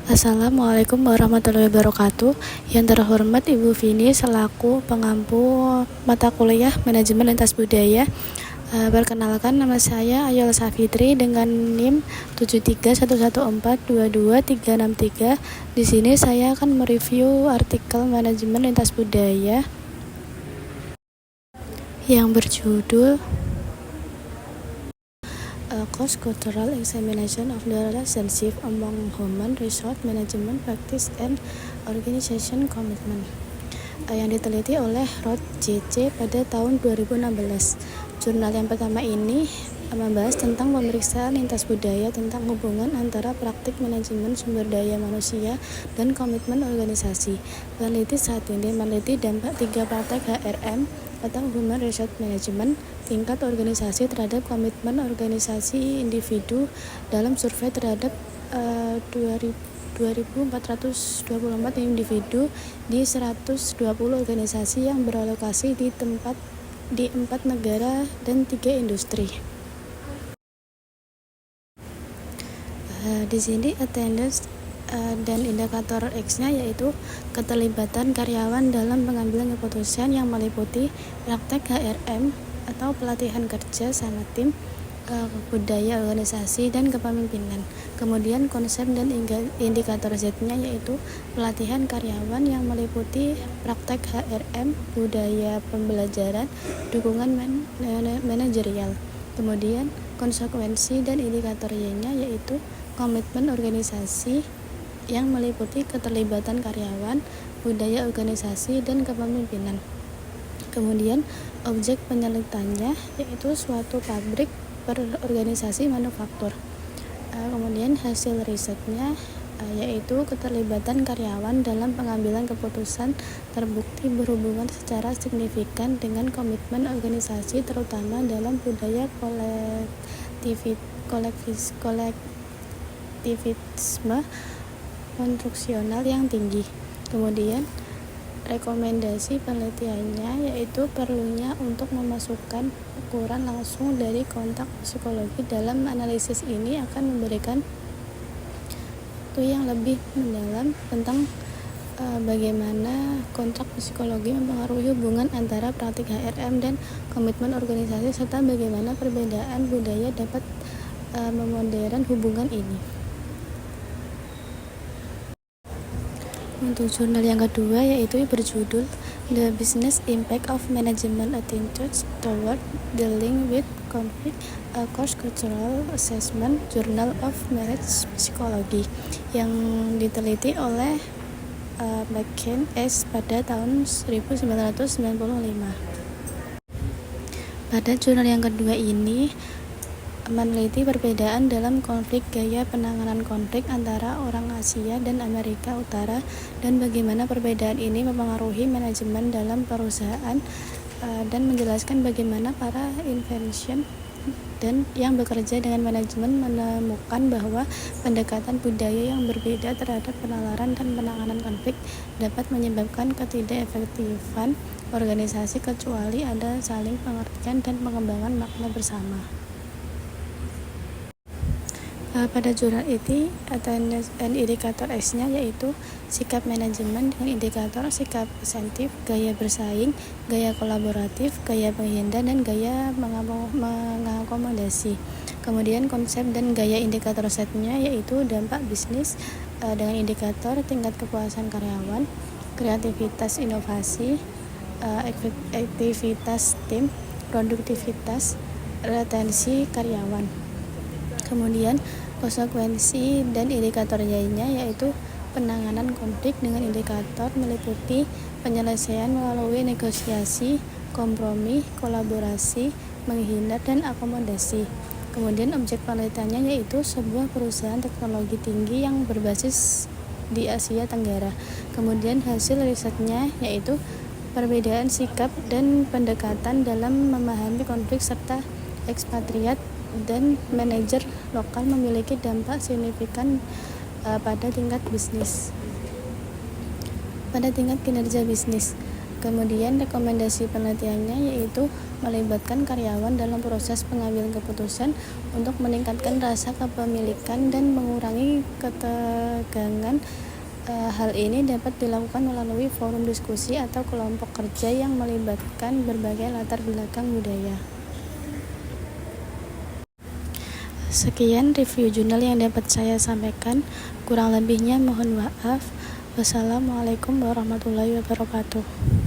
Assalamualaikum warahmatullahi wabarakatuh. Yang terhormat Ibu Vini selaku pengampu mata kuliah Manajemen Lintas Budaya. Perkenalkan, nama saya Ayol Safitri dengan NIM 73114222363. Di sini saya akan mereview artikel Manajemen Lintas Budaya yang berjudul Cost Cultural Examination of the Relationship Among Human Resource Management Practice and Organization Commitment, yang diteliti oleh Roth J.C. pada tahun 2016. Jurnal yang pertama ini membahas tentang pemeriksaan lintas budaya tentang hubungan antara praktik manajemen sumber daya manusia dan komitmen organisasi. Peneliti saat ini meneliti dampak 3 praktek HRM atau Human Resource Management tingkat organisasi terhadap komitmen organisasi individu dalam survei terhadap 2.424 individu di 120 organisasi yang beralokasi di 4 negara dan 3 industri. Di sini attendance dan indikator X-nya yaitu keterlibatan karyawan dalam pengambilan keputusan yang meliputi praktek HRM atau pelatihan kerja sama tim, budaya organisasi dan kepemimpinan. Kemudian konsep dan indikator Z-nya yaitu pelatihan karyawan yang meliputi praktek HRM, budaya pembelajaran, dukungan manajerial. Kemudian konsekuensi dan indikator Y-nya yaitu komitmen organisasi yang meliputi keterlibatan karyawan, budaya organisasi, dan kepemimpinan. Kemudian objek penelitiannya yaitu suatu pabrik berorganisasi manufaktur. Kemudian hasil risetnya yaitu keterlibatan karyawan dalam pengambilan keputusan terbukti berhubungan secara signifikan dengan komitmen organisasi, terutama dalam budaya kolektivisme konstruksional yang tinggi. Kemudian rekomendasi penelitiannya yaitu perlunya untuk memasukkan ukuran langsung dari kontak psikologi dalam analisis ini akan memberikan yang lebih mendalam tentang bagaimana kontrak psikologi mempengaruhi hubungan antara praktik HRM dan komitmen organisasi, serta bagaimana perbedaan budaya dapat memodern hubungan ini. Untuk jurnal yang kedua yaitu berjudul The Business Impact of Management Attitudes Toward Dealing with Conflict, a Cost Cultural Assessment, Journal of Marriage Psychology, yang diteliti oleh McCain S. pada tahun 1995. Pada jurnal yang kedua ini meneliti perbedaan dalam konflik gaya penanganan konflik antara orang Asia dan Amerika Utara dan bagaimana perbedaan ini mempengaruhi manajemen dalam perusahaan, dan menjelaskan bagaimana para invention dan yang bekerja dengan manajemen menemukan bahwa pendekatan budaya yang berbeda terhadap penalaran dan penanganan konflik dapat menyebabkan ketidakefektifan organisasi kecuali ada saling pengertian dan pengembangan makna bersama. Pada jurnal ini attendance and indikator X-nya yaitu sikap manajemen dengan indikator sikap insentif, gaya bersaing, gaya kolaboratif, gaya penghindar, dan gaya mengakomodasi. Kemudian konsep dan gaya indikator Z-nya yaitu dampak bisnis dengan indikator tingkat kepuasan karyawan, kreativitas inovasi, aktivitas tim, produktivitas, retensi karyawan. Kemudian konsekuensi dan indikator Y-nya yaitu penanganan konflik dengan indikator meliputi penyelesaian melalui negosiasi, kompromi, kolaborasi, menghindar, dan akomodasi. Kemudian objek penelitiannya yaitu sebuah perusahaan teknologi tinggi yang berbasis di Asia Tenggara. Kemudian hasil risetnya yaitu perbedaan sikap dan pendekatan dalam memahami konflik serta ekspatriat dan manajer lokal memiliki dampak signifikan pada tingkat kinerja bisnis. Kemudian rekomendasi penelitiannya yaitu melibatkan karyawan dalam proses pengambilan keputusan untuk meningkatkan rasa kepemilikan dan mengurangi ketegangan. Hal ini dapat dilakukan melalui forum diskusi atau kelompok kerja yang melibatkan berbagai latar belakang budaya. Sekian review jurnal yang dapat saya sampaikan. Kurang lebihnya mohon maaf. Wassalamualaikum warahmatullahi wabarakatuh.